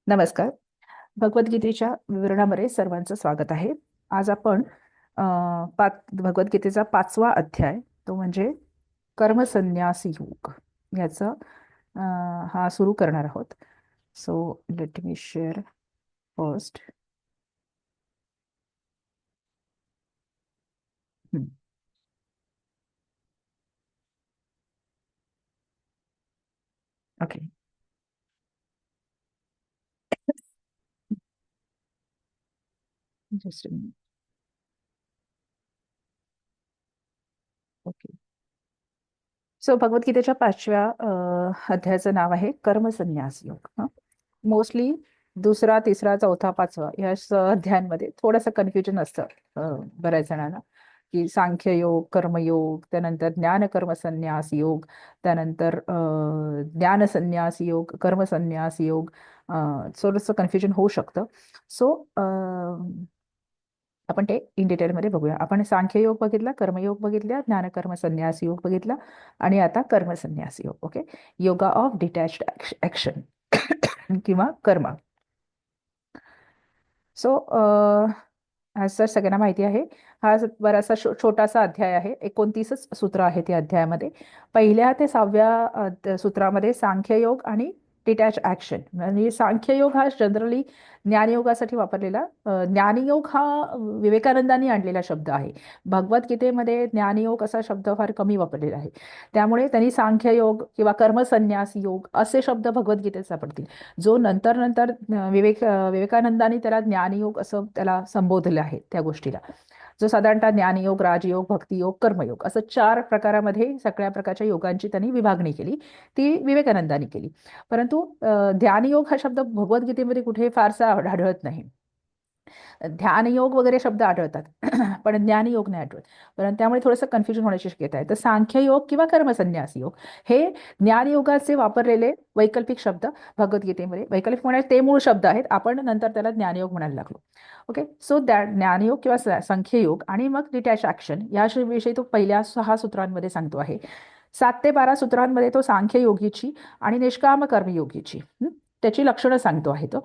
नमस्कार. भगवद्गीतेच्या विवरणामध्ये सर्वांचं स्वागत आहे. आज आपण भगवद्गीतेचा 5वा अध्याय, तो म्हणजे कर्मसन्न्यास योग, याचा हा सुरू करणार आहोत. So let me share first. Okay. Just okay. So भगवद्गीतेच्या 5व्या अध्यायाचं नाव आहे कर्मसन्न्यास योग. मोस्टली दुसरा, तिसरा, चौथा, 5वा या अध्यायांमध्ये थोडंसं कन्फ्युजन असतं बऱ्याच जणांना, की सांख्ययोग, कर्मयोग, त्यानंतर ज्ञानकर्मसन्न्यास योग, त्यानंतर ज्ञानसन्न्यास योग, कर्मसन्न्यास योग, थोडंसं कन्फ्युजन होऊ शकतं. सो आपण ते इन डिटेलमध्ये बघूया. आपण सांख्ययोग बघितला, कर्मयोग बघितला, ज्ञानकर्म संन्यास योग बघितला आणि आता कर्मसन्न्यास योग. ओके. योगा ऑफ डिटॅच्ड ऍक्शन किंवा कर्म. सो सर सगळ्यांना माहिती आहे, हा बराचसा छोटासा अध्याय आहे. 29च सूत्र आहे त्या अध्यायामध्ये. पहिल्या ते 6व्या सूत्रामध्ये सांख्ययोग आणि डिटॅच ऍक्शन, म्हणजे सांख्ययोग हा जनरली ज्ञानयोगासाठी वापरलेला, ज्ञानयोग हा विवेकानंदांनी आणलेला शब्द आहे. भगवद्गीतेमध्ये ज्ञानयोग असा शब्द फार कमी वापरलेला आहे. त्यामुळे त्यांनी सांख्ययोग किंवा कर्मसन्न्यास योग असे शब्द भगवद्गीतेत सापडतील. जो नंतर नंतर विवेकानंदांनी त्याला ज्ञानयोग असं त्याला संबोधलं आहे त्या गोष्टीला. जो साधारणतः ज्ञानयोग, राजयोग, भक्तियोग, कर्मयोग असं 4 प्रकारामध्ये सगळ्या प्रकारच्या योगांची त्यांनी विभागणी केली. ती विवेकानंदांनी केली. परंतु ध्यानयोग हा शब्द भगवद्गीतेमध्ये कुठे फारसा आढळत नाही. ध्यानयोग वगैरे शब्द आढळतात पण ज्ञानयोग नाही आढळत. परंतु त्यामुळे थोडंसं कन्फ्युजन होण्याची शक्यता आहे. तर सांख्ययोग किंवा कर्मसन्न्यास योग हे ज्ञानयोगाचे वापरलेले वैकल्पिक शब्द भगवद्गीतेमध्ये, वैकल्पिक म्हणाले ते मूळ शब्द आहेत, आपण नंतर त्याला ज्ञानयोग म्हणायला लागलो. ओके. सो ज्ञानयोग किंवा संख्ययोग आणि मग डिटॅच ऍक्शन याविषयी तो पहिल्या 6 सूत्रांमध्ये सांगतो आहे. 7 ते 12 सूत्रांमध्ये तो सांख्ययोगीची आणि निष्काम कर्मयोगीची त्याची लक्षणं सांगतो आहे तो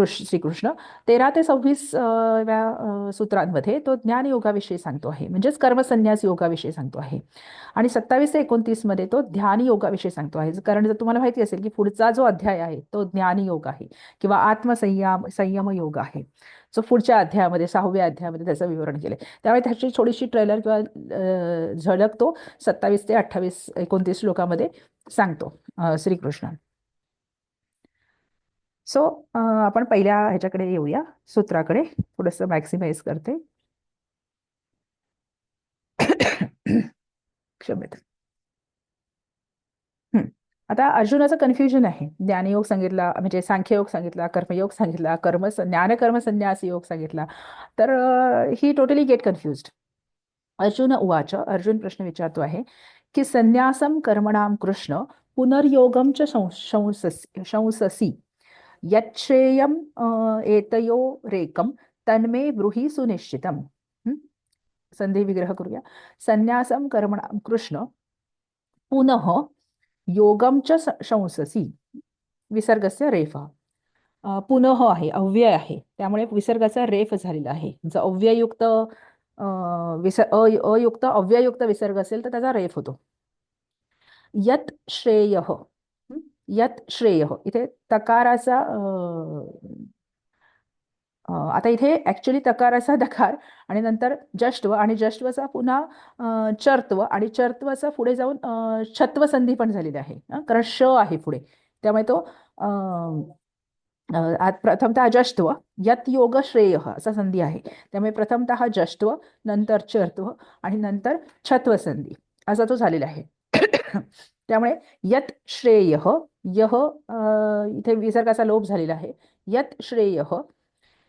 श्रीकृष्ण. 13 ते 26 व्या सूत्रांमध्ये तो ज्ञानयोगाविषयी सांगतो आहे, म्हणजेच कर्मसन्न्यास योगाविषयी सांगतो आहे. आणि 27 ते 29 मध्ये तो ध्यान योगाविषयी सांगतो आहे. कारण जर तुम्हाला माहिती असेल की पुढचा जो अध्याय आहे तो ज्ञानयोग आहे किंवा संयम योग आहे. जो पुढच्या अध्यायामध्ये 6व्या अध्यायामध्ये त्याचं विवरण केले. त्यामुळे त्याची थोडीशी ट्रेलर किंवा झलक तो 27 ते 28 29 श्लोकामध्ये सांगतो श्रीकृष्ण. सो आपण पहिल्या ह्याच्याकडे येऊया, सूत्राकडे. थोडंसं मॅक्सिमाइज करते. क्षमेत. हं. आता अर्जुनाचं कन्फ्युजन आहे. ज्ञानयोग सांगितला, म्हणजे सांख्ययोग सांगितला, कर्मयोग सांगितला, ज्ञानकर्म संन्यास योग सांगितला. तर ही टोटली गेट कन्फ्युज्ड. अर्जुन उवाच, अर्जुन प्रश्न विचारतो आहे की संन्यासम कर्मणाम कृष्ण पुनर्योगम च शंससी यच्छ्रेयम एतयो रेकम तन्मे ब्रूहि सुनिश्चितम. संधी विग्रह करूया. संन्यासम कर्मणाम कृष्ण पुनः योगम च शंससी. विसर्गस्य रेफ. पुनः आहे, अव्यय आहे, त्यामुळे विसर्गाचा रेफ झालेला आहे. जर अव्ययुक्त अयुक्त अव्ययुक्त विसर्ग असेल तर त्याचा रेफ होतो. यत श्रेय. यत श्रेय इथे तकाराचा आता इथे ऍक्च्युली तकाराचा दकार आणि नंतर जष्ट्व आणि जष्ट्वचा पुन्हा चर्त्व आणि चर्त्वाचा पुढे जाऊन छत्व संधी पण झालेली आहे. कारण श आहे पुढे, त्यामुळे तो प्रथमतः जष्ट्व यत योग श्रेय असा संधी आहे. त्यामुळे प्रथमतः जष्ट्व, नंतर चर्त्व आणि नंतर छत्व संधी असा तो झालेला आहे. त्यामुळे यत श्रेय यह इथे विसर्गाचा लोप झालेला आहे. यत श्रेय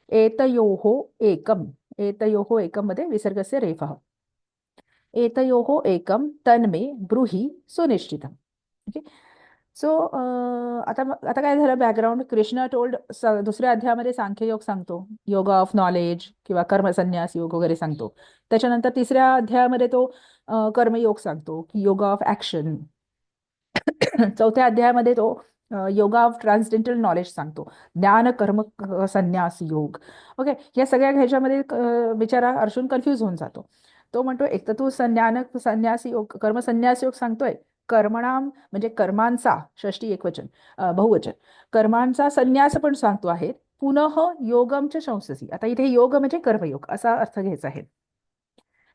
एतयोः एकम. एतयोः एकम मध्ये विसर्गस्य रेफः. एतयोः एकम तन्मे ब्रूहि सुनिश्चितम. ओके. सो आता आता काय झालं बॅकग्राऊंड. कृष्ण टोल्ड, दुसऱ्या अध्यायामध्ये सांख्ययोग सांगतो, योगा ऑफ नॉलेज किंवा कर्मसन्न्यास योग वगैरे सांगतो. त्याच्यानंतर तिसऱ्या अध्यायामध्ये तो कर्मयोग सांगतो की योगा ऑफ ऍक्शन. चौथ्या अध्यायामध्ये तो योगा ऑफ ट्रान्सडेंटल नॉलेज सांगतो, ज्ञान कर्म संन्यास योग. ओके, या सगळ्या ह्याच्यामध्ये बिचारा अर्जुन कन्फ्यूज होऊन जातो. तो म्हणतो एक तर तू ज्ञान संन्यास योग कर्म संन्यास योग सांगतोय, कर्मणाम म्हणजे कर्मांचा षष्टी एकवचन बहुवचन, कर्मांचा संन्यास पण सांगतो आहे, पुनः योगमच्या शंससी. आता इथे योग म्हणजे कर्मयोग असा अर्थ घ्यायचा आहे.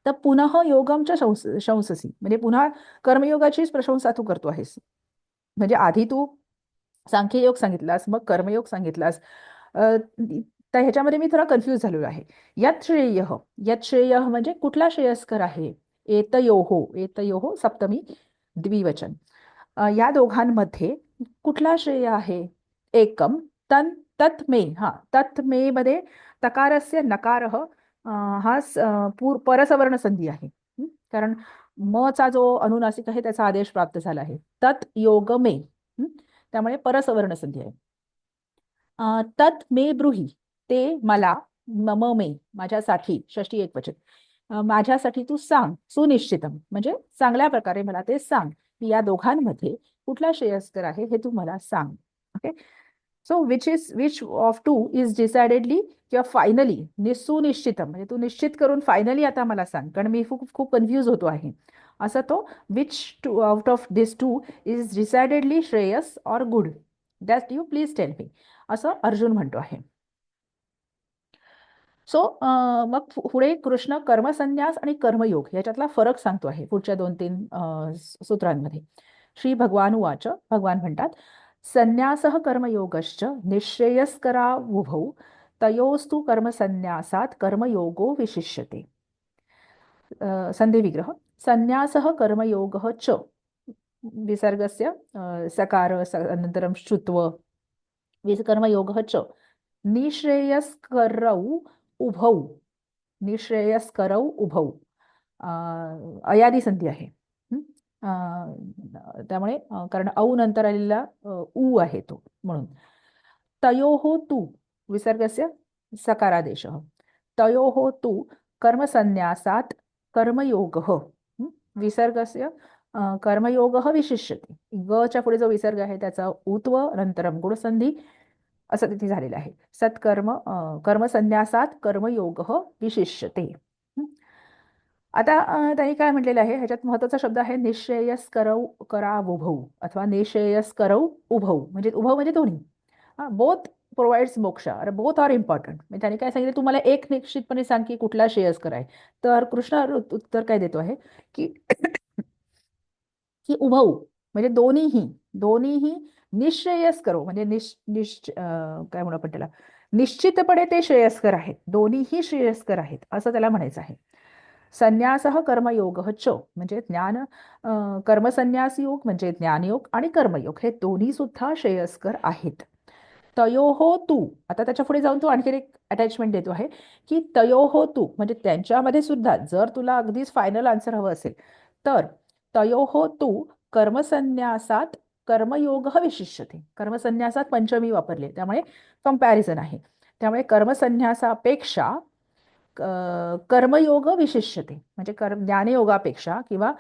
तर पुनः योगमच्या शंससी म्हणजे पुन्हा कर्मयोगाचीच प्रशंसा तू करतो आहेस. म्हणजे आधी तू सांख्ययोग सांगितलास, मग कर्मयोग सांगितलास. तर ह्याच्यामध्ये मी थोडा कन्फ्यूज झालेलो आहे. यत श्रेय, यत श्रेय म्हणजे कुठला श्रेयस्कर आहे. एतयोहो, एतयोहो सप्तमी द्विवचन. या दोघांमध्ये कुठला श्रेय आहे. एकम तन तत् मे. हा, तत् मे मध्ये तकारस्य नकार हा परसवर्ण संधी आहे. कारण म चा जो अनुनासिक आहे त्याचा आदेश प्राप्त झाला आहे. तत् योग मे. त्यामुळे परसवर्ण संधी आहे. तत् मे ब्रूही, ते मला, मम मे माझ्यासाठी, षष्टी एकवचन, माझ्यासाठी तू सांग, सुनिश्चितम म्हणजे चांगल्या प्रकारे मला ते सांग की या दोघांमध्ये कुठला श्रेयस्कर आहे हे तू मला सांग. Okay, so which of two is decidedly किंवा फायनली, सुनिश्चितम म्हणजे तू निश्चित करून फायनली आता मला सांग, कारण मी खूप खूप कन्फ्यूज होतो आहे. असा तो which two out of this two is decidedly श्रेयस or good, that you please tell me, असं अर्जुन म्हणतो आहे. सो मग पुढे कृष्ण कर्मसन्यास आणि कर्मयोग याच्यातला फरक सांगतो आहे पुढच्या 2-3 सूत्रांमध्ये. श्री भगवान उवाच, भगवान म्हणतात, संन्यासः कर्मयोगश्च निःश्रेयस्करा उभौ तयोस्तु कर्मसन्यासात कर्मयोगो विशिष्यते. संधि विग्रह, संन्यासः कर्मयोगः च, विसर्गस्य सकार अनन्तरं श्रुत्व, कर्मयोगः च निःश्रेयस्करौ उभौ, निःश्रेयस्करौ उभौ, अयादी संधी आहे. त्यामुळे कारण औ नंतर आलेला उ आहे तो, म्हणून तयोः तू, विसर्गस्य सकारादेश, तयोः तू कर्मसन्यासात कर्मयोगः, विसर्गस्य कर्मयोगः विशिष्यते. गच्या पुढे जो विसर्ग आहे त्याचा उत्व नंतरम गुणसंधी असं तिथे झालेलं आहे. सत्कर्म कर्मसन्यासात कर्मयोगः विशिष्यते. आता त्यांनी काय म्हटलेलं आहे, ह्याच्यात महत्वाचा शब्द आहे निःश्रेयस्करौ करावुभौ अथवा निःश्रेयस्करौ उभौ, म्हणजे उभौ म्हणजे दोन्ही. बोथ प्रोव्हाइड्स मोक्ष, बोथ आर इम्पॉर्टंट. म्हणजे त्यांनी काय सांगितलं, तुम्हाला एक निश्चितपणे सांग की कुठला श्रेयस्कर आहे. तर कृष्ण उत्तर काय देतो आहे की की उभौ म्हणजे दोन्हीही, दोन्हीही निःश्रेयस्कर म्हणजे काय म्हणू आपण त्याला, निश्चितपणे ते श्रेयस्कर आहेत, दोन्हीही श्रेयस्कर आहेत असं त्याला म्हणायचं आहे. संन्यासः कर्मयोग च म्हणजे कर्मसन्यास योग म्हणजे ज्ञानयोग आणि कर्मयोग हे दोन्ही सुद्धा श्रेयस्कर आहेत. तयोहो तू, आता त्याच्या पुढे जाऊन तू आणखी एक अटॅचमेंट देतो आहे की तयोहो तू म्हणजे त्यांच्यामध्ये सुद्धा जर तुला अगदीच फायनल आन्सर हवं असेल तर तयोहो तू कर्मसन्यासात कर्मयोग विशिष्यते. कर्मसन्यासात पंचमी वापरले त्यामुळे कंपॅरिझन आहे. त्यामुळे कर्मसन्यासापेक्षा कर्मयोग विशिष्यते म्हणजे ज्ञानयोगापेक्षा किंवा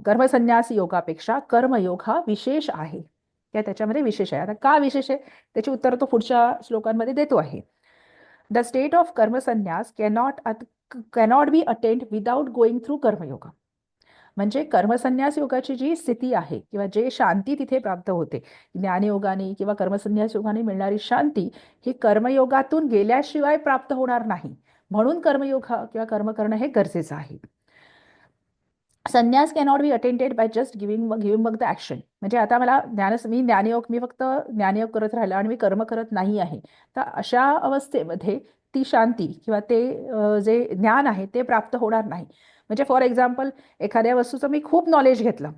कर्मसन्यास योगापेक्षा कर्मयोग हा विशेष आहे, त्या त्याच्यामध्ये विशेष आहे. आता का विशेष आहे त्याची उत्तर तो पुढच्या श्लोकांमध्ये देतो आहे. The state of karmasanyas cannot be attend without going through karmayog. म्हणजे कर्मसन्यास योगाची जी स्थिती आहे किंवा जे शांती तिथे प्राप्त होते ज्ञानयोगाने किंवा कर्मसन्यास योगाने मिळणारी शांती ही कर्मयोगातून गेल्याशिवाय प्राप्त होणार नाही. म्हणून कर्मयोग किंवा कर्म करणं हे गरजेचं आहे. संन्यास cannot be attended by just giving the action. म्हणजे आता मला मी ज्ञानयोग, मी फक्त ज्ञानयोग करत राहिला आणि मी कर्म करत नाही आहे, तर अशा अवस्थेमध्ये ती शांती किंवा ते जे ज्ञान आहे ते प्राप्त होणार नाही. म्हणजे फॉर एक्झाम्पल एखाद्या वस्तूचं मी खूप नॉलेज घेतलं,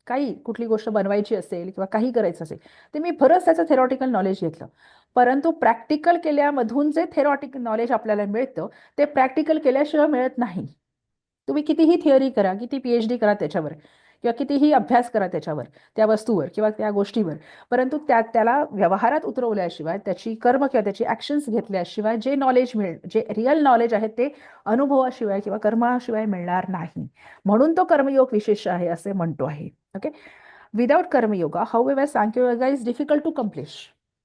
काही कुठली गोष्ट बनवायची असेल किंवा काही करायचं असेल ते मी बरंच त्याचं थेरॉटिकल नॉलेज घेतलं, परंतु प्रॅक्टिकल केल्यामधून जे थेरॉटिकल नॉलेज आपल्याला मिळतं ते प्रॅक्टिकल केल्याशिवाय मिळत नाही. तुम्ही कितीही थिअरी करा, किती PhD करा त्याच्यावर किंवा कितीही अभ्यास करा त्याच्यावर, त्या वस्तूवर किंवा त्या गोष्टीवर, परंतु त्याला व्यवहारात उतरवल्याशिवाय त्याची कर्म किंवा त्याची ॲक्शन्स घेतल्याशिवाय जे नॉलेज जे रिअल नॉलेज आहे ते अनुभवाशिवाय किंवा कर्माशिवाय मिळणार नाही. म्हणून तो कर्मयोग विशेष आहे असे म्हणतो आहे. Okay, without karmayoga however sankhyayoga is difficult to accomplish.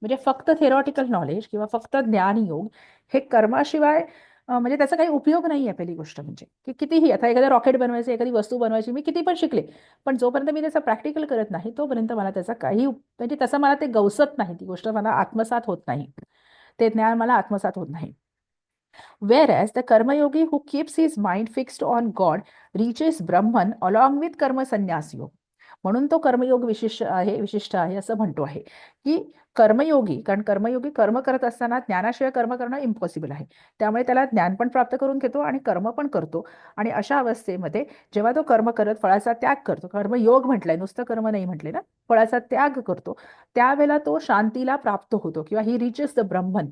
म्हणजे फक्त थेरॉटिकल नॉलेज किंवा फक्त ज्ञानयोग हे कर्माशिवाय म्हणजे त्याचा काही उपयोग नाही आहे. पहिली गोष्ट म्हणजे की कितीही आता एखादं रॉकेट बनवायचं, एखादी वस्तू बनवायची, मी किती पण शिकले, पण जोपर्यंत मी त्याचा प्रॅक्टिकल करत नाही तोपर्यंत मला त्याचा काही म्हणजे तसं मला ते गवसत नाही, ती गोष्ट मला आत्मसात होत नाही, ते ज्ञान मला आत्मसात होत नाही. Whereas the Karma Yogi who keeps his mind fixed on God reaches Brahman along with कर्म संन्यास योग. म्हणून तो कर्मयोग विशिष्ट आहे असं म्हणतो आहे की कर्मयोगी, कारण कर्मयोगी कर्म करत असताना ज्ञानाशिवाय कर्म करणं इम्पॉसिबल आहे. त्यामुळे त्याला ज्ञान पण प्राप्त करून घेतो आणि कर्म पण करतो. आणि अशा अवस्थेमध्ये जेव्हा तो कर्म करत फळाचा त्याग करतो, कर्मयोग म्हटलंय, नुसतं कर्म नाही म्हटले ना, फळाचा त्याग करतो, त्यावेळेला तो शांतीला प्राप्त होतो किंवा he reaches the Brahman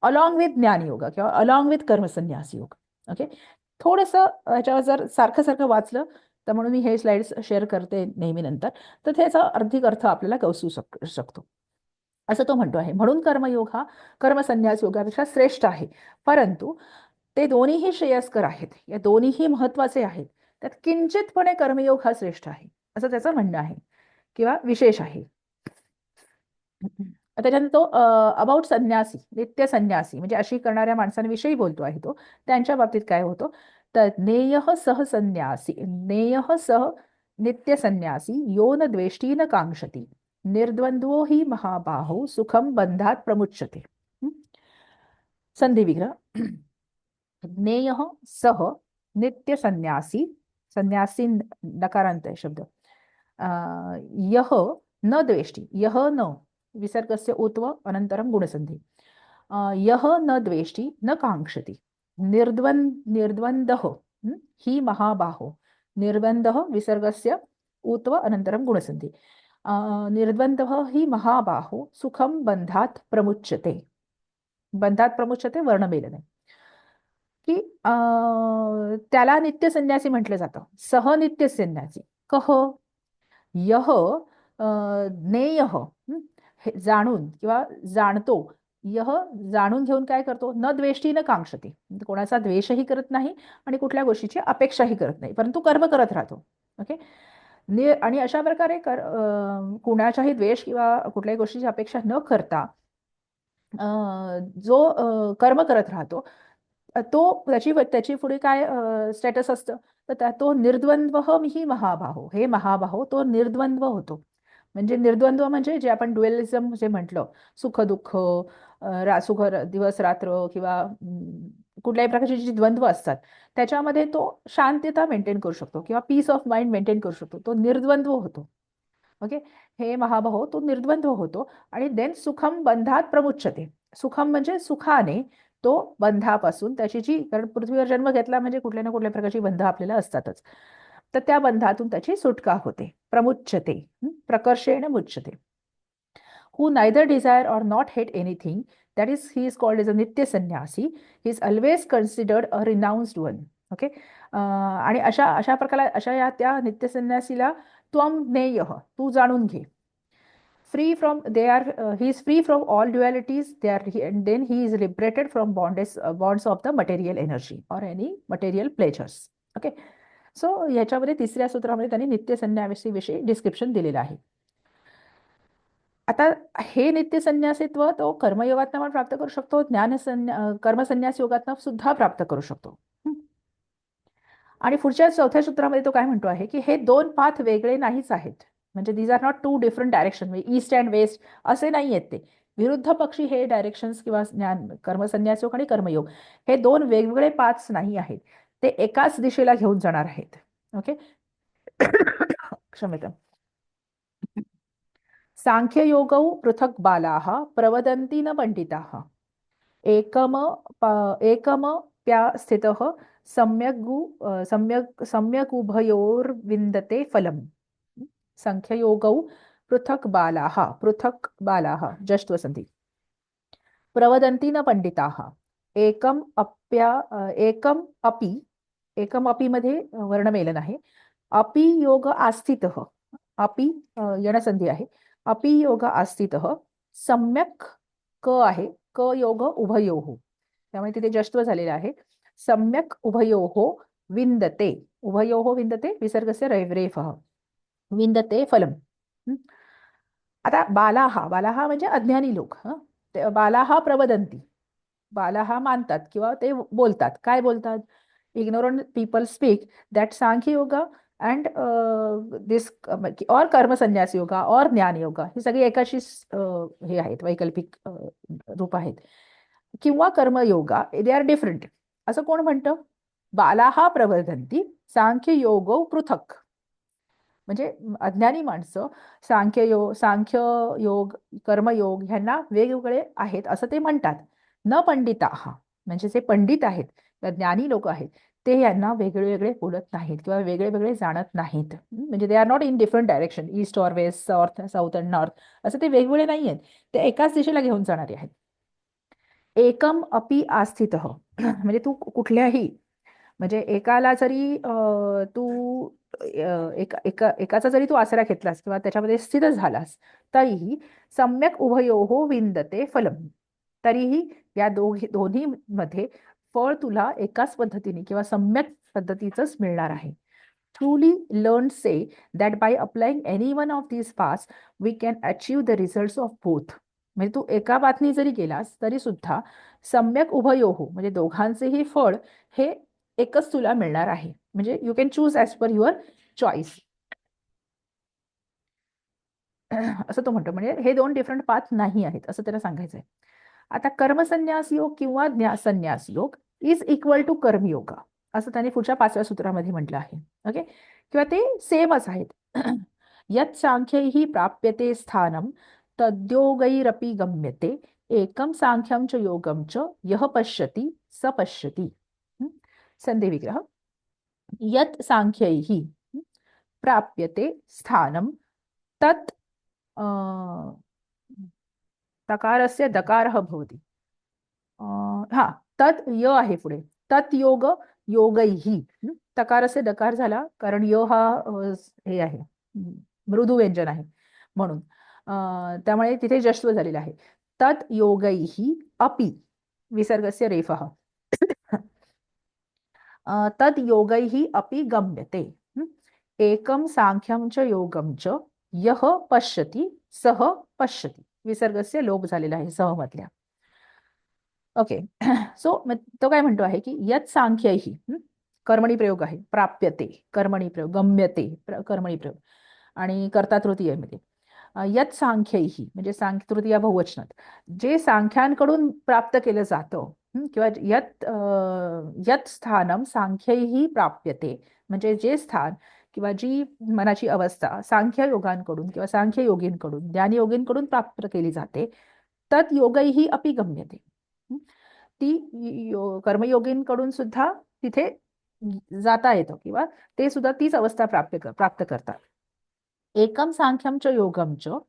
along with jnana yog किंवा अलॉंग विथ कर्मसन्यास योग. ओके, थोडंसं ह्याच्यावर जर सारखं सारखं वाचलं तर, म्हणून मी हे स्लाइड्स शेअर करते नेहमी नंतर, तर त्याचा अर्थिक अर्थ आपल्याला गवसू शकतो असं तो म्हणतो आहे. म्हणून कर्मयोग हा कर्मसन्यास योगापेक्षा श्रेष्ठ आहे. परंतु ते दोन्हीही श्रेयस्कर आहेत, या दोन्हीही महत्वाचे आहेत. त्यात किंचितपणे कर्मयोग हा श्रेष्ठ आहे असं त्याचं म्हणणं आहे किंवा विशेष आहे. त्याच्यानंतर तो अबाउट संन्यासी, नित्य संन्यासी म्हणजे अशी करणाऱ्या माणसांविषयी बोलतो आहे तो. त्यांच्या बाबतीत काय होतो तर नेय सह संन्यासी, नेय सह नित्य संन्यासी यो न द्वेष्टी न कांक्षती निर्द्वंद्वो ही महाबाहो सुखम बंधात प्रमुच्यते. संधी विग्रह. ज्ञेय सह नित्य संन्यासी, संन्यासी नकारांत आहे शब्द, यह न द्वेष्टी, यह न विसर्गस्य उत्व अनंतरम गुणसंधी, यह न द्वेष्टी न कांक्षति निर्द्वंदः ही महाबाहो, निर्द्वंदः विसर्गस्य उत्व अनंतरम गुणसंधी, निर्द्वंदः ही महाबाहो सुखम बंधात प्रमुच्यते. बंधात प्रमुच्यते वर्णमेलन आहे की त्याला नित्य संन्यासी म्हटलं जातं. सहनित्य संन्यासी कह यह ज्ञेय, जाणून किंवा जाणतो, यह जाणून घेऊन काय करतो, न द्वेष्टी न कांक्षते, कोणाचा द्वेषही करत नाही आणि कुठल्या गोष्टीची अपेक्षाही करत नाही, परंतु कर्म करत राहतो. ओके, आणि अशा प्रकारे कुणाच्याही द्वेष किंवा कुठल्याही गोष्टीची अपेक्षा न करता जो कर्म करत राहतो तो त्याची पुढे काय स्टेटस असतं तर तो निर्द्वंद्व ही महाबाहो, हे महाबाहो तो निर्द्वंद्व होतो. म्हणजे निर्द्वंद्व म्हणजे जे आपण ड्युएलिझम जे म्हटलं, सुख दुःख, सुख दिवस रात्र किंवा कुठल्याही प्रकारचे जे द्वंद्व असतात त्याच्यामध्ये तो शांतता मेंटेन करू शकतो किंवा पीस ऑफ माइंड मेंटेन करू शकतो, तो निर्द्वंद्व होतो. ओके, हे महाबाहो तो निर्द्वंद्व होतो. आणि देन सुखम बंधात प्रमुच्यते, सुखम म्हणजे सुखाने तो बंधापासून त्याची जी, कारण पृथ्वीवर जन्म घेतला म्हणजे कुठल्या ना कुठल्या प्रकारची बंध आपल्याला असतातच, तर त्या बंधातून त्याची सुटका होते. प्रमुच्यते, प्रकर्षेण मुच्यते. Who neither desire or not hate anything, that is he is called as a nitya sannyasi, he is always considered a renounced one. Okay, आणि अशा अशा प्रकारे अशा या त्या नित्य संन्यासीला त्वम ज्ञेय, तू जाणून घे. Free from he is free from all dualities there, and then he is liberated from bonds of the material energy or any material pleasures. Okay, so याच्यामध्ये तिसऱ्या सूत्रामध्ये त्यांनी नित्य संन्यासी विषयी डिस्क्रिप्शन दिलेलं आहे. आता हे नित्य संन्यासित्व तो कर्मयोगातनं आपण प्राप्त करू शकतो, कर्मसन्यास योगातनं सुद्धा प्राप्त करू शकतो. आणि पुढच्या चौथ्या सूत्रामध्ये तो काय म्हणतो आहे की हे दोन पाथ वेगळे नाहीच आहेत, म्हणजे these are not two different direction, म्हणजे ईस्ट अँड वेस्ट असे नाही आहेत ते. विरुद्ध पक्षी हे डायरेक्शन्स किंवा ज्ञान कर्मसन्यास योग आणि कर्मयोग हे दोन वेगवेगळे पाथ्स नाही आहेत, ते एकाच दिशेला घेऊन जाणार आहेत. ओके, क्षम्यतां. सांख्ययोगौ पृथक् बालाः प्रवदन्ति न पंडिताः एकमप्या स्थितः सम्यगुभयोर्विन्दते फलम्. संख्ययोगौ पृथक् बालाः जष्ट्वसन्ति प्रवदन्ति न पंडिताः एकम अपि मध्ये वर्णमेलन आहे. अपि योग आस्थितः, अपि यणसंधी आहे, अपि योग आस्थितः सम्यक क आहे, क योग उभयोः, त्यामुळे तिथे जष्ट्व झालेला आहे. सम्यक उभयोः विन्दते, उभयोः विन्दते विसर्गस्य रेफः, विन्दते फलम. आता बालाहा म्हणजे अज्ञानी लोक. बालाहा प्रवदंती, बालाहा मानतात किंवा ते बोलतात. काय बोलतात? इग्नोरंट पीपल स्पीक दॅट सांख्य योगा अँड दिस और कर्मसन्यास योगा और ज्ञान योगा ही सगळी एकाशी हे आहेत, वैकल्पिक रूप आहेत. किंवा कर्मयोगा दे आर डिफरंट, असं कोण म्हणतं? बालाहा प्रवर्धन्ति सांख्य योगो पृथक. म्हणजे अज्ञानी माणसं सांख्य योग, कर्मयोग ह्यांना वेगवेगळे आहेत असं ते म्हणतात. न पंडिताः, म्हणजे जे पंडित आहेत, ज्ञानी लोक आहेत, ते यांना वेगळे वेगळे बोलत नाहीत किंवा वेगळे वेगळे जाणत नाहीत. म्हणजे they are not in different direction, east or west, south and north, असं ते वेगवेगळे नाही आहेत. ते एकाच दिशेला घेऊन जाणारे आहेत. एकम अपि आस्थितः, म्हणजे तू कुठल्याही, म्हणजे एकाला जरी तू एकाचा जरी तू आसरा घेतलास किंवा त्याच्यामध्ये स्थिर झालास, तरीही सम्यक उभयोः विंदते फलम, तरीही या दोन्ही मध्ये फळ तुला एकाच पद्धतीने किंवा सम्यक पद्धतीचंच मिळणार आहे. Truly learned say that by applying any one of these paths, we can achieve the results of both. म्हणजे तू एका बातनी जरी गेलास तरी सुद्धा सम्यक उभयोः म्हणजे दोघांचेही फळ हे एकच तुला मिळणार आहे. म्हणजे you can choose as per your choice. असं तो म्हणतो. म्हणजे हे दोन डिफरंट पाथ नाही आहेत असं त्याला सांगायचं आहे. आता कर्मसन्यास योग किंवा संन्यास योग इज इक्वल टू कर्मयोगा, असं त्याने पुढच्या 5व्या सूत्रामध्ये म्हटलं आहे. ओके, किंवा ते सेमच आहेत. यत् सांख्यैः प्राप्यते स्थानं तद्योगैरपि गम्यते एकम सांख्यम च योगम च यः पश्यति स पश्यति. संधी विग्रह. यत् सांख्यैः प्राप्यते स्थानं तत् तकारस्य दकारः भवति. हा, तत् य आहे पुढे. तत् योग योगैः. तकारस्य दकार झाला कारण य हा हे आहे, मृदू व्यंजन आहे म्हणून. त्यामुळे तिथे जश्व झालेला आहे. तत् योगैः अपि विसर्गस्य रेफः. तद् योगैः अपि गम्यते एकम सांख्यम च योगम च यः पश्यति सः पश्यति. विसर्गस्य लोप झालेला आहे सहमधल्या. ओके, सो तो काय म्हणतो आहे की यत् सांख्यैः, कर्मणी प्रयोग आहे, प्राप्यते कर्मणी प्रयोग, गम्यते कर्मणी प्रयोग आणि कर्ता तृतीयमध्ये. यत् सांख्यैः म्हणजे तृतीया बहुवचनात, जे सांख्यांकडून प्राप्त केलं जातं किंवा यत् स्थानम सांख्यैः प्राप्यते, म्हणजे जे स्थान किंवा जी मनाची अवस्था सांख्य योगांकडून किंवा सांख्य योगींकडून, ज्ञानयोगींकडून प्राप्त केली जाते, तत् योगैः अपि गम्यते. ती कर्मयोगींकडून सुद्धा तिथे जाता येतं किंवा ते सुद्धा तीच अवस्था प्राप्त करतात. एकम सांख्यम च योगम च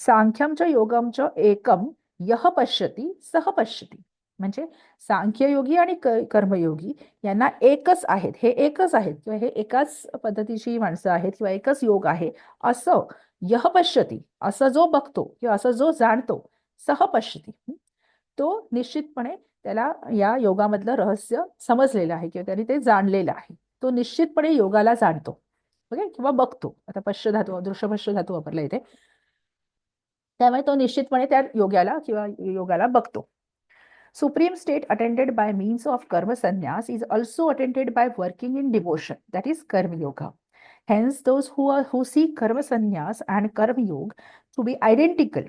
सांख्यम च योगम च एकम यः पश्यति सः पश्यति. म्हणजे सांख्ययोगी आणि कर्मयोगी यांना एकच आहेत, हे एकच आहेत किंवा हे एकाच पद्धतीची माणसं आहेत किंवा एकच योग आहे असं यः पश्यति, असं जो बघतो किंवा असं जो जाणतो, सः पश्यति, तो निश्चितपणे त्याला या योगामधलं रहस्य समजलेलं आहे किंवा त्याने ते जाणलेलं आहे. तो निश्चितपणे योगाला जाणतो. ओके, किंवा बघतो. आता पश्य धातू, दृश्यपश्य धातू वापरला इथे, त्यामुळे तो निश्चितपणे त्या योगाला बघतो. Supreme state attained by means of karma sannyas is also attained by working in devotion, that is karma yoga. Hence, those who see karma sannyas and karma yoga to be identical,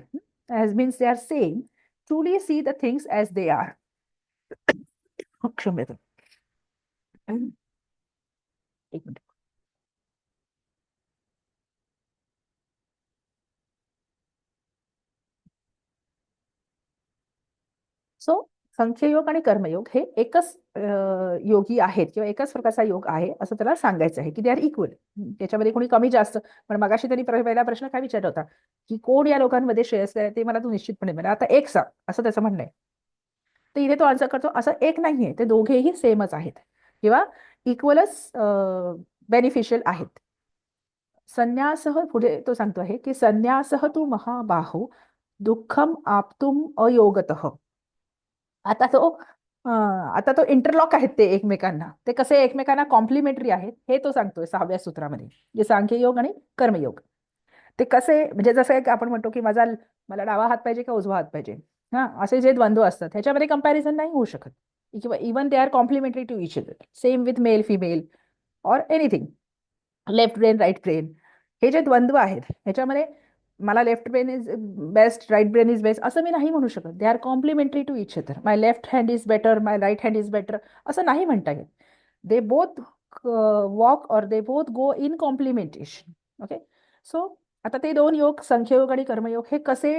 as means they are same, truly see the things as they are. क्षम्यतां. एक minute. So संख्ययोग आणि कर्मयोग हे एकच योगी आहेत किंवा एकाच प्रकारचा योग आहे असं त्याला सांगायचं आहे की दे आर इक्वल. त्याच्यामध्ये कोणी कमी जास्त, पण मगाशी त्यांनी पहिला प्रश्न काय विचारला होता की कोण या लोकांमध्ये श्रेयस्कर आहे ते मला तू निश्चितपणे म्हणा, आता एक सांग, असं त्याचं म्हणणं आहे. तर इथे तो आन्सर करतो असं एक नाहीये, ते दोघेही सेमच आहेत किंवा इक्वलच बेनिफिशियल आहेत. संन्यासः, पुढे तो सांगतो आहे की संन्यासः तू महाबाहो दुःखम आपतुम अयोगतः. आता तो इंटरलॉक आहेत ते एकमेकांना, ते कसे एकमेकांना कॉम्प्लिमेंटरी आहेत हे तो सांगतोय 6व्या सूत्रामध्ये, जे सांख्ययोग आणि कर्मयोग. ते कसे, म्हणजे जसं एक आपण म्हणतो की मला डावा हात पाहिजे का उजवा हात पाहिजे, हा, असे जे द्वंद्व असतात ह्याच्यामध्ये कंपॅरिझन नाही होऊ शकत. किंवा even they are complementary to each other. Same with male female or anything, left brain right brain. हे जे द्वंद्व आहेत ह्याच्यामध्ये मला left brain is best, right brain is best असं मी नाही म्हणू शकत. They are complementary to each other. My left hand is better, my right hand is better असं नाही म्हणता येत. They both walk or they both go in complementation. Okay. So आता ते दोन योग, संख्ययोग आणि कर्मयोग, हे कसे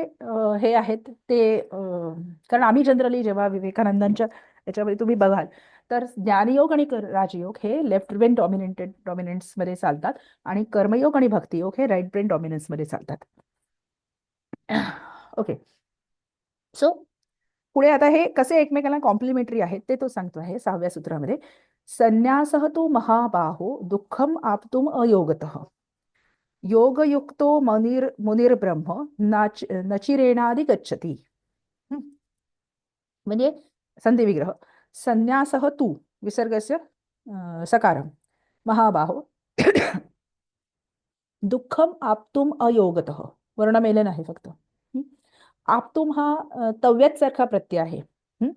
हे आहेत ते कारण आम्ही जनरली जेव्हा विवेकानंदांच्या याच्यामध्ये तुम्ही बघाल तर ज्ञानयोग आणि राजयोग हे लेफ्ट ब्रेन डॉमिनन्स मध्ये चालतात आणि कर्मयोग आणि भक्तियोग हे राईट ब्रेन डॉमिनन्स मध्ये चालतात. ओके. सो पुढे आता हे कसे एकमेकांना कॉम्प्लिमेंटरी आहेत ते तो सांगतो आहे 6व्या सूत्रामध्ये. संन्यासः तु महाबाहो दुःखम आप्तुम अयोगतः, योगयुक्तो मुनिर्ब्रह्म नचिरेणादि गच्छति. हं? म्हणजे संधी विग्रह. संन्यासः तू, विसर्गस्य सकारम, महाबाहो दुःखम आप्तुम अयोगतः, वर्णमेलन आहे फक्त. हं? आप्तुम हा तव्यत सारखा प्रत्यय आहे. हं?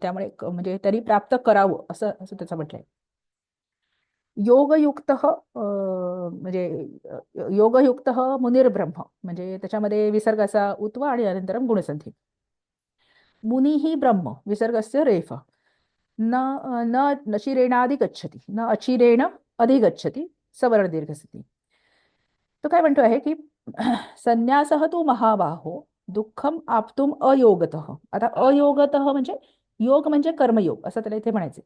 त्यामुळे म्हणजे तरी प्राप्त करावं असं असं त्याचं म्हटलंय. योगयुक्त म्हणजे योगयुक्त मुनिर्ब्रह्म, म्हणजे त्याच्यामध्ये विसर्गाचा उत्व आणि अनंतरम गुणसंधी. मुनी ही ब्रह्म, विसर्गस्य रेफ, न न नचिरेणादि गच्छति, न अचिरेण अधिगच्छति, सवर्ण दीर्घस्थिती. तो काय म्हणतो आहे की संन्यासः तू महाबाहो दुःखम आप्तुम अयोगतः. आता अयोगतः म्हणजे योग म्हणजे कर्मयोग असं त्याला इथे म्हणायचे.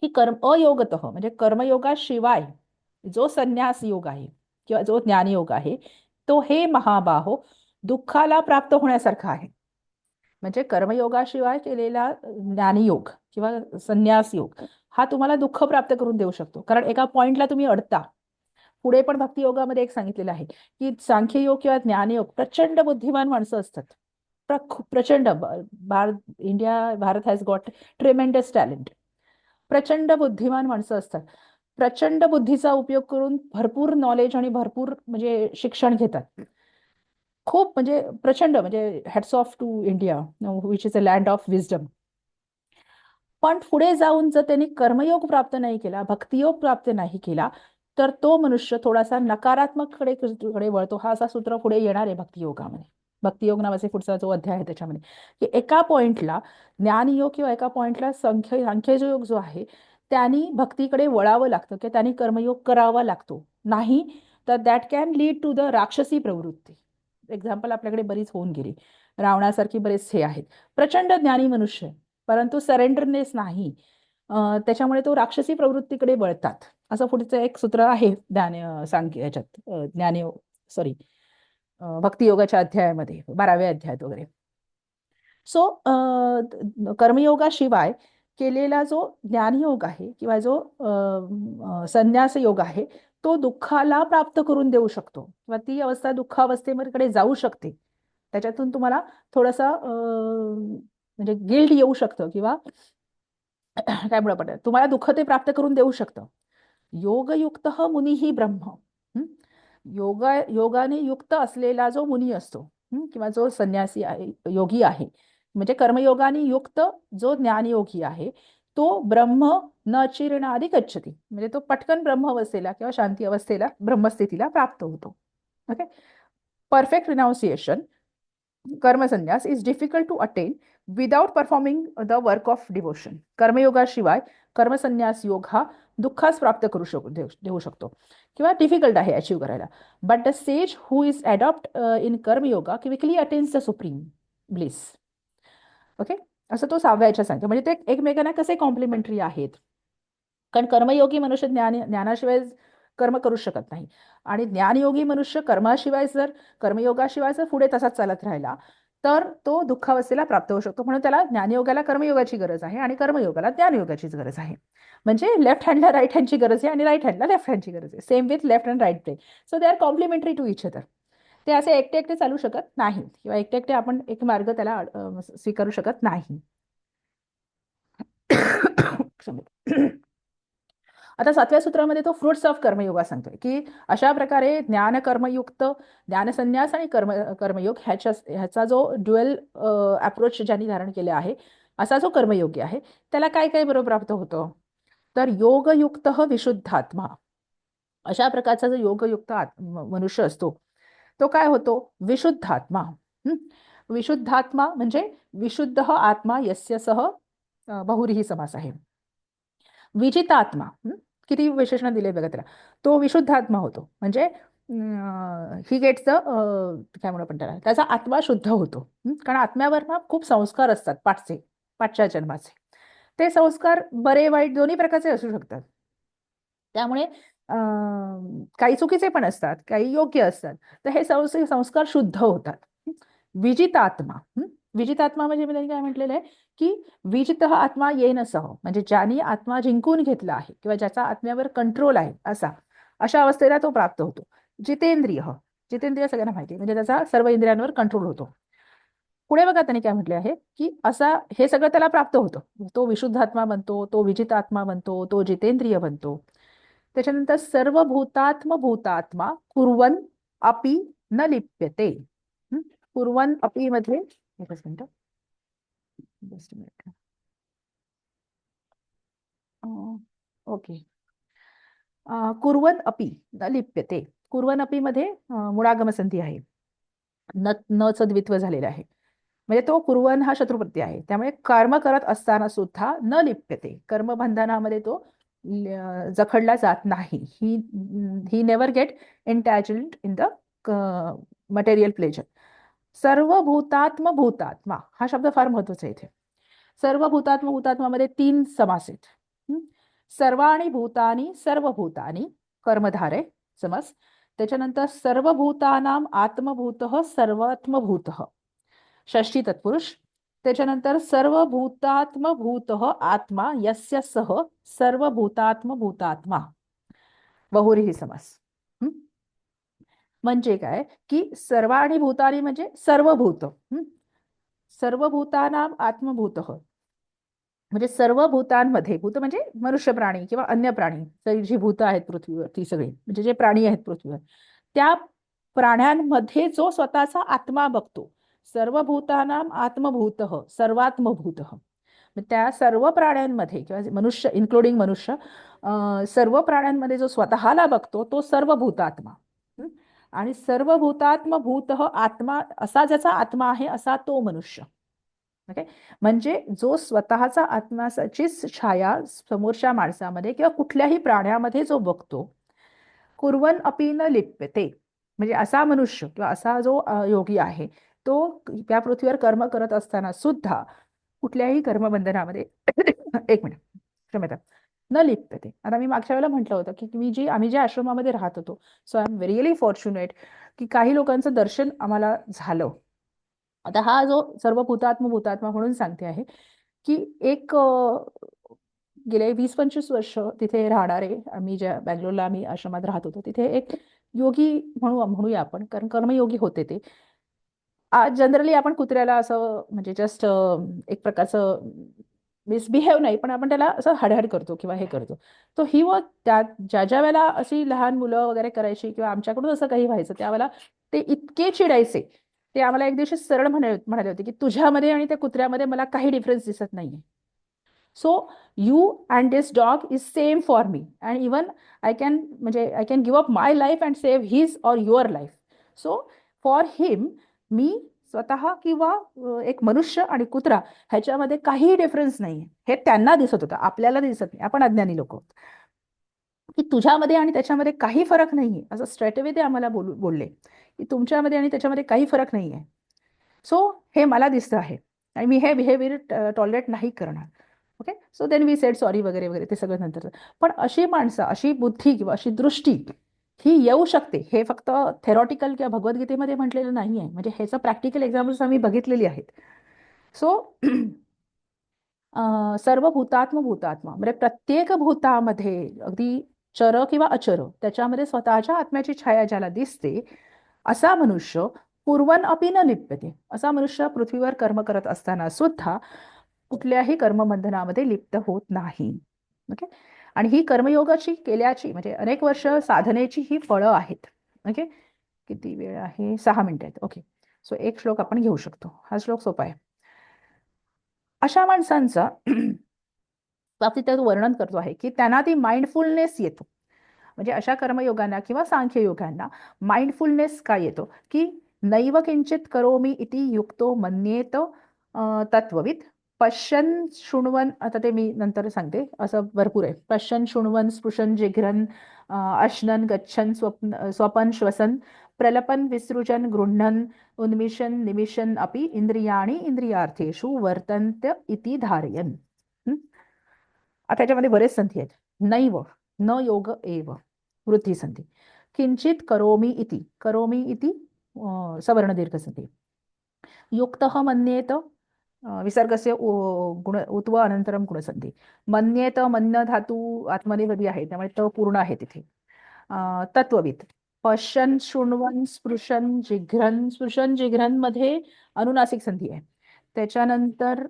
की अयोगतः म्हणजे कर्मयोगाशिवाय जो संन्यास योग आहे किंवा जो ज्ञानयोग आहे तो हे महाबाहो दुःखाला प्राप्त होण्यासारखा आहे. म्हणजे कर्मयोगाशिवाय केलेला ज्ञानयोग किंवा संन्यास योग हा तुम्हाला दुःख प्राप्त करून देऊ शकतो. कारण एका पॉइंटला तुम्ही अडता. पुढे पण भक्ती योगामध्ये एक सांगितलेलं आहे की सांख्ययोग किंवा ज्ञानयोग प्रचंड बुद्धिमान माणसं असतात. प्रचंड भारत हॅज गॉट ट्रेमेंडस टॅलेंट. प्रचंड बुद्धिमान माणसं असतात. प्रचंड बुद्धीचा उपयोग करून भरपूर नॉलेज आणि भरपूर म्हणजे शिक्षण घेतात. खूप म्हणजे प्रचंड, म्हणजे hats off to India which is a land of wisdom. पण पुढे जाऊन जर त्यांनी कर्मयोग प्राप्त नाही केला, भक्तियोग प्राप्त नाही केला, तर तो मनुष्य थोडासा नकारात्मक कडे वळतो. हा असा सूत्र पुढे येणार आहे भक्तियोगामध्ये. भक्तियोग नावाचे पुढचा जो अध्याय आहे त्याच्यामध्ये, की एका पॉइंटला ज्ञानयोग किंवा एका पॉइंटला सांख्ययोग जो आहे त्यांनी भक्तीकडे वळावं लागतं किंवा त्यांनी कर्मयोग करावा लागतो. नाही तर that can lead to the राक्षसी प्रवृत्ती. एक्झाम्पल आपल्याकडे बरीच होऊन गेली. रावणासारखी बरेच हे आहेत प्रचंड ज्ञानी मनुष्य, परंतु सरेंडरनेस नाही. त्याच्यामुळे तो राक्षसी प्रवृत्तीकडे वळतात. असं पुढचं एक सूत्र आहे सांख्य याच्यात ज्ञानयोग, सॉरी, भक्तियोगाच्या अध्यायामध्ये 12व्या अध्यायात वगैरे. सो कर्मयोगाशिवाय केलेला जो ज्ञानयोग आहे किंवा जो संन्यास योग आहे तो दुःखाला प्राप्त करून देऊ शकतो किंवा ती अवस्था दुःखावस्थेकडे जाऊ शकते. त्याच्यातून तुम्हाला थोडासा म्हणजे गिल्ट येऊ शकतं किंवा काय म्हणू आपण, तुम्हाला दुःख ते प्राप्त करून देऊ शकतं. योगयुक्त मुनी ब्रह्म. हं? योगाने युक्त असलेला जो मुनी असतो, किंवा जो संन्यासी आहे, योगी आहे, म्हणजे कर्मयोगाने युक्त जो ज्ञानयोगी आहे तो ब्रह्म न चिरणादी गच्छती, म्हणजे तो पटकन ब्रह्म अवस्थेला किंवा शांती अवस्थेला ब्रह्मस्थितीला प्राप्त होतो. Okay. Perfect renunciation, karmasanyas is difficult to attain without performing the work of devotion. कर्मयोगाशिवाय कर्मसन्यास योग हा दुःखास प्राप्त देऊ शकतो किंवा डिफिकल्ट आहे अचीव करायला. But the sage who is adopt in कर्मयोगा quickly attains the supreme bliss. Okay. असं तो 6व्या सांगतो. म्हणजे ते एकमेकांना कसे कॉम्प्लिमेंटरी आहेत. कारण कर्मयोगी मनुष्य ज्ञानाशिवाय कर्म करू शकत नाही आणि ज्ञानयोगी मनुष्य कर्माशिवाय जर कर्मयोगाशिवाय जर पुढे तसाच चालत राहिला तर तो दुःखावस्थेला प्राप्त होऊ शकतो. म्हणून त्याला ज्ञानयोगाला कर्मयोगाची गरज आहे आणि कर्मयोगाला ज्ञानयोगाचीच गरज आहे. म्हणजे लेफ्ट हँडला राईट हँडची गरज आहे आणि राईट हँडला लेफ्ट हँडची गरज आहे. Same with left and right brain. So they are complementary to each other. ते असे एकटे एकटे चालू शकत नाही किंवा एकटे एकटे आपण एक मार्ग त्याला स्वीकारू शकत नाही. आता 7व्या सूत्रामध्ये तो फ्रुट्स ऑफ कर्मयोगा सांगतोय की अशा प्रकारे ज्ञान कर्मयुक्त, ज्ञानसन्यास आणि कर्मयोग ह्याचा जो ड्युअल अप्रोच ज्यांनी धारण केले आहे, असा जो कर्मयोगी आहे त्याला काय काय बरोबर प्राप्त होतं, तर योगयुक्त विशुद्धात्मा, अशा प्रकारचा जो योगयुक्त मनुष्य असतो तो काय होतो, विशुद्धात्मा. हं? विशुद्धात्मा म्हणजे विशुद्ध आत्मा यस्य सह बहुरीही समास आहे. विजितात्मा, किती विशेषण दिले बघा त्याला, तो विशुद्धात्मा होतो म्हणजे ही गेट्स द, काय म्हणू आपण त्याला, त्याचा आत्मा शुद्ध होतो. कारण आत्म्यावर ना खूप संस्कार असतात पाठच्या जन्माचे. ते संस्कार बरे वाईट दोन्ही प्रकारचे असू शकतात. त्यामुळे काही चुकीचे पण असतात, काही योग्य असतात. तर हे संस्कार शुद्ध होतात. विजितात्मा, विजितात्मा म्हणजे मी त्यांनी काय म्हटलेलं आहे की विजित आत्मा येन सह, म्हणजे ज्याने आत्मा जिंकून घेतला आहे किंवा ज्याचा आत्म्यावर कंट्रोल आहे अशा अवस्थेला तो प्राप्त होतो. जितेंद्रिय, जितेंद्रिय सगळ्यांना माहिती आहे, म्हणजे त्याचा सर्व इंद्रियांवर कंट्रोल होतो. पुढे बघा त्यांनी काय म्हटले आहे की असा हे सगळं त्याला प्राप्त होतं. तो विशुद्ध आत्मा बनतो, तो विजित आत्मा बनतो, तो जितेंद्रिय बनतो. त्याच्यानंतर सर्वभूतात्म भूतात्मा कुर्वन् अपि न लिप्यते. कुर्वन् अपि मध्ये एकच मिनिट, जस्ट मिनिट, ओके. कुर्वन् अपि न लिप्यते, कुर्वन् अपि मध्ये मुळागम संधी आहे, नचं द्वित्व झालेलं आहे. म्हणजे तो कुर्वन् हा शत्रुप्रत्यय आहे, त्यामुळे कर्म करत असताना सुद्धा न लिप्यते, कर्मबंधनामध्ये तो जखडला जात नाही. He never get entangled in the material pleasure. सर्वभूतात्म भूतात्मा हा शब्द फार महत्वाचा आहे इथे. सर्वभूतात्म भूतात्मामध्ये 3 समास आहेत. सर्वाणि भूतानी सर्वभूतानी, कर्मधारे समज. त्याच्यानंतर सर्वभूतानां आत्मभूतः सर्वात्मभूतः, षष्ठी तत्पुरुष. त्याच्यानंतर सर्वभूतात्मभूतः आत्मा यस्य सह सर्वभूतात्मभूतात्मा, बहुरीही समास. म्हणजे काय की सर्व आणि भूतानी म्हणजे सर्वभूत, सर्वभूतानां आत्मभूतः म्हणजे सर्व भूतांमध्ये, भूत म्हणजे मनुष्य प्राणी किंवा अन्य प्राणी, जी भूत आहेत पृथ्वीवर ती सगळी, म्हणजे जे प्राणी आहेत पृथ्वीवर, त्या प्राण्यांमध्ये जो स्वतःचा आत्मा बघतो, सर्वभूतानां आत्मभूतः सर्वात्मभूतः, त्या सर्व प्राण्यांमध्ये किंवा मनुष्य इन्क्लुडिंग मनुष्य, सर्व प्राण्यांमध्ये जो स्वतःला बघतो तो सर्वभूतात्मा. आणि सर्वभूतात्मभूत आत्मा, असा ज्याचा आत्मा आहे असा तो मनुष्य. ओके, म्हणजे जो स्वतःचा आत्म्याचीच छाया समोरच्या माणसामध्ये किंवा कुठल्याही प्राण्यामध्ये जो बघतो, कुर्वन् अपि न लिप्यते, म्हणजे असा मनुष्य किंवा असा जो योगी आहे तो त्या पृथ्वीवर कर्म करत असताना सुद्धा कुठल्याही कर्मबंधनामध्ये एक मिनिट क्षमता, न लिप्यते. आता मी मागच्या वेळेला म्हटलं होतं की आम्ही ज्या आश्रमामध्ये राहत होतो, so I am really fortunate की काही लोकांचं दर्शन आम्हाला झालं. आता हा जो सर्व भूतात्मा म्हणून सांगते आहे की एक गेले 20-25 वर्ष तिथे राहणारे, आम्ही ज्या बँगलोरला आम्ही आश्रमात राहत होतो तिथे एक योगी म्हणूया आपण, कारण कर्मयोगी होते ते. आज जनरली आपण कुत्र्याला असं म्हणजे जस्ट एक प्रकारचं मिसबिहेव नाही, पण आपण त्याला असं हडहड करतो किंवा हे करतो. तो ही व त्या ज्या वेळेला अशी लहान मुलं वगैरे करायची किंवा आमच्याकडून असं काही व्हायचं त्यावेळेला ते इतके चिडायचे. ते आम्हाला एक दिवशी सरळ म्हणाले होते की तुझ्यामध्ये आणि त्या कुत्र्यामध्ये मला काही डिफरन्स दिसत नाहीये. So you and this dog is same for me and even I can give up my life and save his or your life. So for him, मी स्वतः किंवा एक मनुष्य आणि कुत्रा ह्याच्यामध्ये काही डिफरन्स नाही, हे त्यांना दिसत होतं, आपल्याला दिसत नाही, आपण अज्ञानी लोक, की तुझ्यामध्ये आणि त्याच्यामध्ये काही फरक नाहीये, असं स्ट्रेटअवे ते आम्हाला बोलले की तुमच्यामध्ये आणि त्याच्यामध्ये काही फरक नाहीये. सो हे मला दिसतं आहे आणि मी हे बिहेवियर टॉलरेट नाही करणार. Okay, so then we said sorry वगैरे वगैरे, ते सगळं नंतर. पण अशी माणसं, अशी बुद्धी किंवा अशी दृष्टी ही येऊ शकते, हे फक्त थेरॉटिकल किंवा भगवद्गीतेमध्ये म्हटलेलं नाही आहे, म्हणजे ह्याचं प्रॅक्टिकल एक्झाम्पल्स आम्ही बघितलेली आहेत. सो सर्व भूतात्म भूतात्मा म्हणजे प्रत्येक भूतामध्ये, अगदी चर किंवा अचर, त्याच्यामध्ये स्वतःच्या आत्म्याची छाया ज्याला दिसते असा मनुष्य पूर्वन अपि न लिप्यते, असा मनुष्य पृथ्वीवर कर्म करत असताना सुद्धा कुठल्याही कर्मबंधनामध्ये लिप्त होत नाही. ओके, आणि ही कर्मयोगाची केल्याची म्हणजे अनेक वर्ष साधनेची ही फळं आहेत. ओके, किती वेळ आहे? 6 मिनिटं आहेत. ओके, सो एक श्लोक आपण घेऊ शकतो. हा श्लोक सोपा आहे. अशा माणसांचा बाबतीत त्यात वर्णन करतो आहे की त्यांना ती माइंडफुलनेस येतो. म्हणजे अशा कर्मयोगांना किंवा सांख्ययोगांना माइंडफुलनेस काय येतो की नैव किंचित करोमी इति युक्तो मन्येत तत्वविद पश्यन् शृण्वन्. आता ते मी नंतर सांगते, असं भरपूर आहे. पश्यन् शृण्वन् स्पृशन् जिघ्रन् अश्नन् गच्छन् स्वपन् श्वसन् प्रलपन् विसृजन् गृह्णन् उन्मिषन् निमिषन् अपि इंद्रियाणि इंद्रियार्थेषु वर्तन्त इति धारयन्. आता याच्यामध्ये बरेच संधी आहेत. नैव, न योग एव, वृद्धी संधी. किंचित करोमी इति, करोमी इति सवर्ण दीर्घ संधी. युक्तः मन्येत, विसर्गस्य गुण उत्व अनंतरम गुणसंधी. मन्येत, मन्न धातू आत्मनेपदी आहे त्यामुळे त पूर्ण आहे तिथे. तत्वविद, पश्यन् शृण्वन् स्पृशन् जिघ्रन्, स्पृशन् जिघ्रन् मध्ये अनुनासिक संधी आहे. त्याच्यानंतर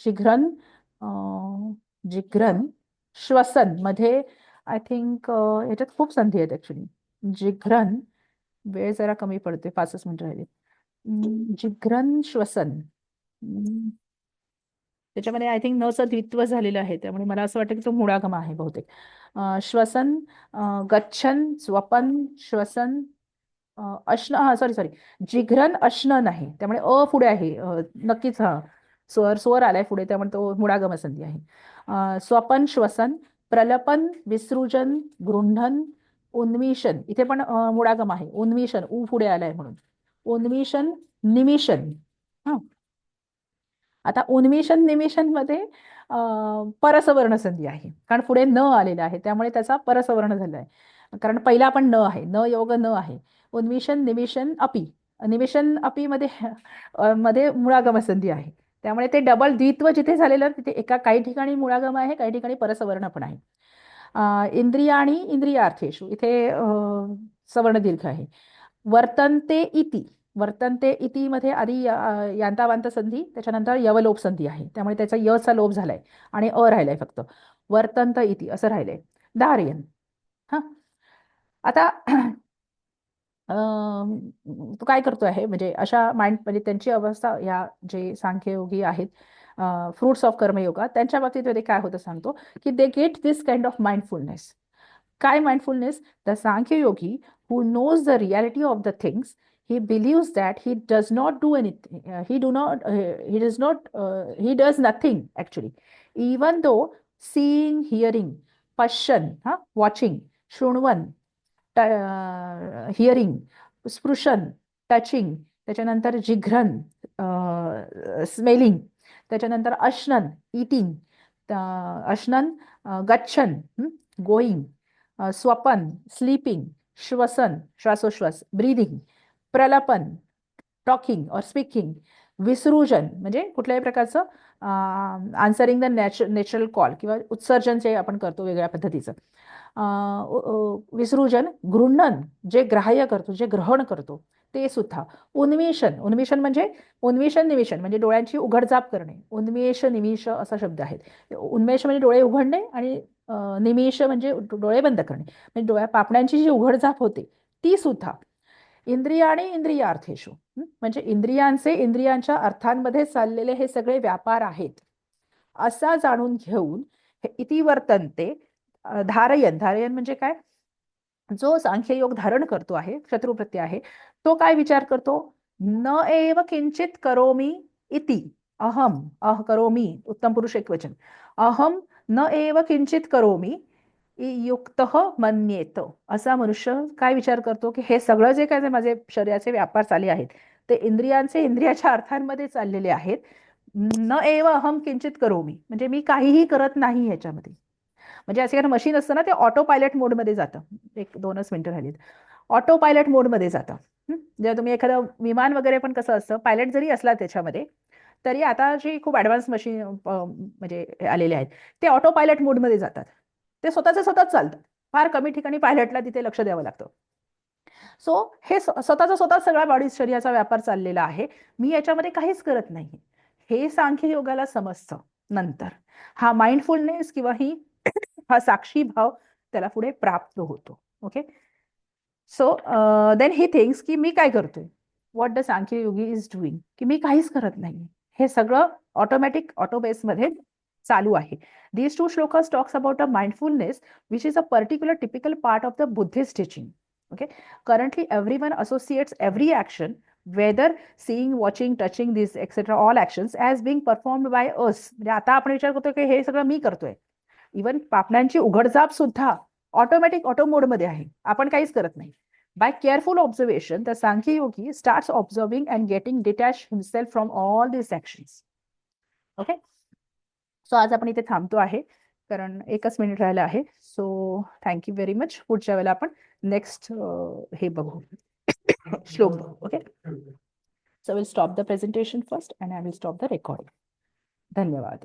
जिघ्रन्, जिघ्रन् श्वसन मध्ये आय थिंक याच्यात खूप संधी आहेत ऍक्च्युली. जिघ्रन, वेळ जरा कमी पडते, 5 मिनिटं राहिले. जिघ्रन श्वसन, त्याच्यामध्ये आय थिंक नचं द्वित्व झालेलं आहे त्यामुळे मला असं वाटतं की तो मुळागम आहे बहुतेक. श्वसन, गच्छन, स्वपन, श्वसन, अश्न, हा सॉरी सॉरी, जिघ्रन अश्न नाही त्यामुळे पुढे आहे. नक्कीच हा स्वर स्वर आलाय पुढे त्यामुळे तो मुळागम संधी आहे. स्वपन, श्वसन, प्रलपन, विसृजन, गृह्णन, उन्मिशन, इथे पण मुळागम आहे. उन्मिशन, पुढे आलाय म्हणून उन्मिशन, निमिषन. हा, आता उन्मिशन निमिषन मध्ये परसवर्ण संधी आहे कारण पुढे न आलेला आहे त्यामुळे त्याचा परसवर्ण झाला आहे. कारण पहिला पण न आहे, न योग न आहे. उन्मिशन निमिषन अपि, निमिषन अपि मध्ये मध्ये मुळागम संधी आहे त्यामुळे ते डबल द्वित्व जिथे झालेलं तिथे एका काही ठिकाणी मुळागम आहे, काही ठिकाणी परसवर्ण पण आहे. इंद्रियाणी इंद्रियार्थेषु, इथे सवर्ण दीर्घ आहे. वर्तन्ते इति, वर्तन्ते इति मध्ये आधी यांतावांत संधी, त्याच्यानंतर यवलोप संधी आहे त्यामुळे त्याचा यचा लोप झालाय आणि राहिलाय फक्त. वर्तंत इति असं राहिलंय. धारयन. हा, आता तो काय करतो आहे म्हणजे अशा माइंड म्हणजे त्यांची अवस्था, ह्या जे सांख्ययोगी आहेत फ्रुट्स ऑफ कर्मयोगा, त्यांच्या बाबतीत काय होतं सांगतो की they get this kind of mindfulness. काय mindfulness? The Sankhya Yogi who knows the reality of the things, he believes that he does not do anything, he does nothing actually, even though seeing, hearing, pashyan, watching, shunwan, hearing, स्पृशन, touching, त्याच्यानंतर जिघ्रन, smelling, त्याच्यानंतर अश्नन, eating, अश्नन, गच्छन, going, स्वपन, sleeping, श्वसन, श्वासोश्वास, ब्रीदिंग, प्रलपन, टॉकिंग और स्पीकिंग, विसृजन म्हणजे कुठल्याही प्रकारचं आन्सरिंग द नॅचरल कॉल किंवा उत्सर्जन जे आपण करतो वेगळ्या पद्धतीचं. विसृजन, गृह्णन जे ग्राह्य करतो, जे ग्रहण करतो ते सुद्धा. उन्मिषण, उन्मिषण म्हणजे उन्मिषण निमिषण म्हणजे डोळ्यांची उघडझाप करणे. उन्मेष निमिष असा शब्द आहेत. उन्मेष म्हणजे डोळे उघडणे आणि निमिष म्हणजे डोळे बंद करणे, म्हणजे डोळ्या पापण्यांची जी उघडझाप होते ती सुद्धा. इंद्रिया आणि इंद्रियार्थेषु म्हणजे इंद्रियांचे इंद्रियांच्या अर्थांमध्ये चाललेले हे सगळे व्यापार आहेत असा जाणून घेऊन हे इति वर्तन्ते. धारयन, धारयन म्हणजे काय? जो सांख्ययोग धारण करतो आहे, शत्रुप्रत्यय आहे, तो काय विचार करतो? न एव किंचित करोमी इति, अहम, करोमी उत्तम पुरुष एकवचन, अहम न एव किंचित करोमी युक्त मन्येत. असा मनुष्य काय विचार करतो की हे सगळं जे काय माझे शरीराचे व्यापार चालले आहेत ते इंद्रियांचे इंद्रियाच्या अर्थांमध्ये चाललेले आहेत. न एव अहम किंचित करोमी म्हणजे मी काहीही करत नाही ह्याच्यामध्ये. म्हणजे असे काही मशीन असतं ना, ते ऑटो पायलट मोडमध्ये जातं. 1-2 मिनिटं राहिलीत. ऑटो पायलट मोडमध्ये जातं. जेव्हा तुम्ही एखादं विमान वगैरे पण कसं असतं, पायलट जरी असला त्याच्यामध्ये तरी आता जी खूप ऍडव्हान्स मशीन म्हणजे आलेले आहेत ते ऑटो पायलट मोडमध्ये जातात. ते स्वतःच चालतात. फार कमी ठिकाणी पायलटला तिथे लक्ष द्यावं लागतं. सो हे स्वतःचा सगळा बॉडी शरीराचा व्यापार चाललेला आहे, मी याच्यामध्ये काहीच करत नाही, हे सांख्य योगाला समजतं नंतर. हा माइंडफुलनेस किंवा ही हा साक्षी भाव त्याला पुढे प्राप्त होतो. ओके. सो देन ही थिंग्स की मी काय करतोय, what the Sankhya Yogi is doing, की मी काहीच करत नाही, हे सगळं ऑटोमॅटिक ऑटोबेस मध्ये चालू आहे. These two shlokas talks about a mindfulness which is a particular typical part of the Buddhist teaching. Okay. Currently everyone associates every action, whether seeing, watching, touching, these etc. all actions as being performed by us. म्हणजे आता आपण विचार करतो की हे सगळं मी करतोय. Even पापण्यांची उघडझाप सुद्धा ऑटोमॅटिक ऑटो मोड मध्ये आहे, आपण काहीच करत नाही. Bye careful observation the Sankhya yogi starts observing and getting detach himself from all this actions. Okay. So आज आपण इथे थांबतो आहे, कारण 1 मिनिट राहिलं आहे. So thank you very much. पुढच्या वेळेला आपण नेक्स्ट हे बघू, श्लोक बघू. Okay. So we'll stop the presentation first and I will stop the recording. धन्यवाद.